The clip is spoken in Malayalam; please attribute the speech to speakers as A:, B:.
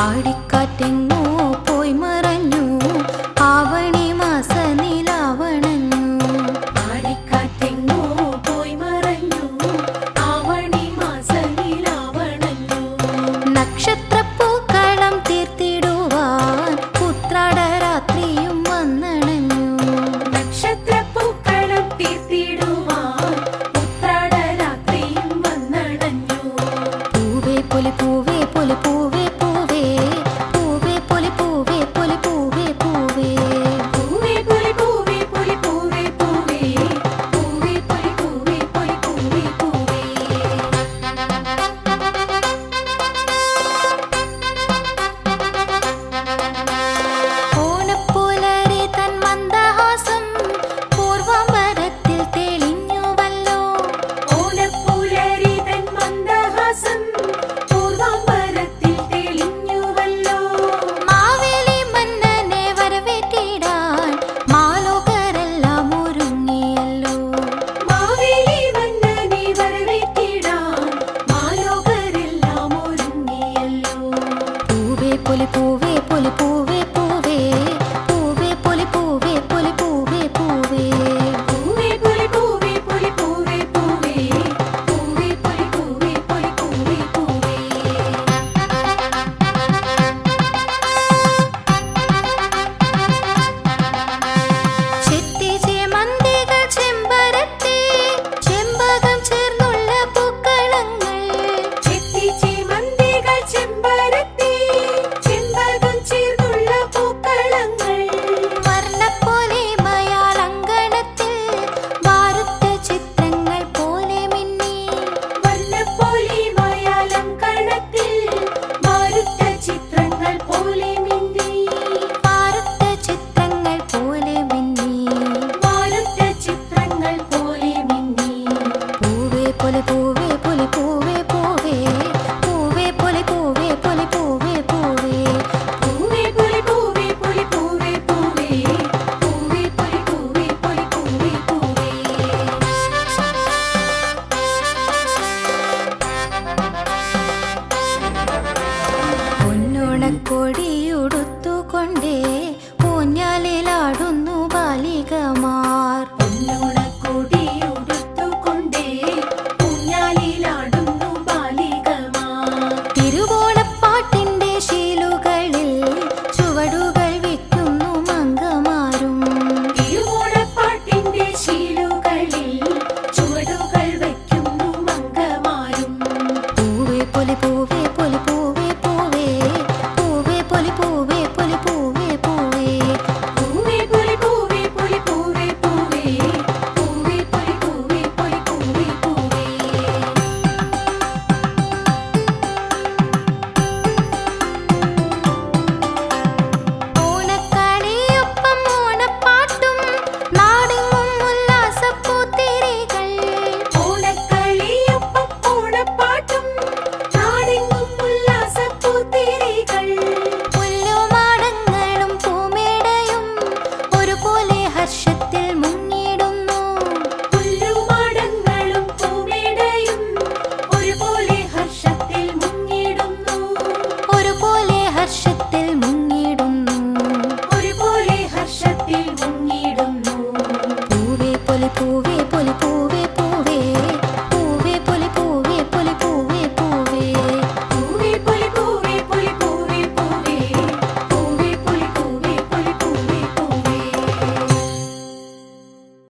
A: ആടിക്കാറ്റെങ്ങോ പോയി മറഞ്ഞു, ആവണി മാസ നിലാവണഞ്ഞു.
B: ആടിക്കാറ്റെങ്ങോ പോയി മറഞ്ഞു, ആവണി മാസ നിലാവണഞ്ഞു.
A: നക്ഷത്രപ്പൂക്കളം തീർത്തിടുവാൻ ഉത്രാട രാത്രിയും വന്നണഞ്ഞു.
B: നക്ഷത്രപ്പൂക്കളം തീർത്തിടുവാൻ ഉത്രാട രാത്രിയും വന്നണഞ്ഞു.
A: പൂവേ പൊലി പൂവേ പൊലി പൂവേ പൂവേ, പൂവേ പൊലി പൂവേ പൊലി പൂവേ പൂവേ.
B: പൂവേ പൊലി പൂവേ പൊലി പൂവേ പൂവേ, പൂവേ പൊലി പൂവേ പൊലി പൂവേ പൂവേ.
A: ഓണപ്പുലരി തൻ മന്ദഹാസം പൂർവാംബരത്തിൽ തെളിഞ്ഞുവല്ലോ.
B: ഓണപ്പുലരി തൻ മന്ദഹാസം പൂർവാംബരത്തിൽ തെളിഞ്ഞുവല്ലോ.
A: മാവേലി മന്നനെ വരവേറ്റിടാൻ മാലോകരെല്ലാം ഒരുങ്ങിയല്ലോ.
B: മാവേലി മന്നനെ വരവേറ്റിടാൻ മാലോകരെല്ലാം ഒരുങ്ങിയല്ലോ.
A: പൂവേ പൊലി പൂവേ പൊലി പൂവേ പൂവേ, പൂവേ പൊലി പൂവേ പൊലി പൂവേ പൂവേ.
B: പൂവേ പൊലി പൂവേ പൊലി പൂവേ പൂവേ, പൂവേ പൊലി പൂവേ പൊലി പൂവേ പൂവേ.
A: ചെത്തിച്ചേമന്തികൾ ചെമ്പരത്തി, ചെമ്പകം ചേർന്നുള്ള പൂക്കളങ്ങൾ.
B: ചെത്തിച്ചേമന്തികൾ ചെമ്പരത്തി, ചെമ്പകം ചേർന്നുള്ള പൂക്കളങ്ങൾ.
A: വർണ്ണപ്പൊലിമയാൽ അങ്കണത്തിൽ വാർത്ത ചിത്രങ്ങൾ പോലെ മിന്നി.
B: വർണ്ണപ്പൊലിമയാലം കണത്തിൽ മാറുത്ത ചിത്രങ്ങൾ പോലെ മിന്നി.
A: വാർത്ത ചിത്രങ്ങൾ പോലെ മിന്നി.
B: മാറുത്ത ചിത്രങ്ങൾ പോലെ മിന്നി.
A: പൂവേ പൊലി പൂവേ പൊലി പൂവേ പൂവേ, പൂവേ പൊലി പൂവേ പൊലി പൂവേ പൂവേ.
B: പൂവേ പൊലി പൂവേ പൊലി പൂവേ പൂവേ, പൂവേ പൊലി പൂവേ പൊലി പൂവേ പൂവേ.
A: പൊന്നോണക്കൊടിയുടുത്തുകൊണ്ടേ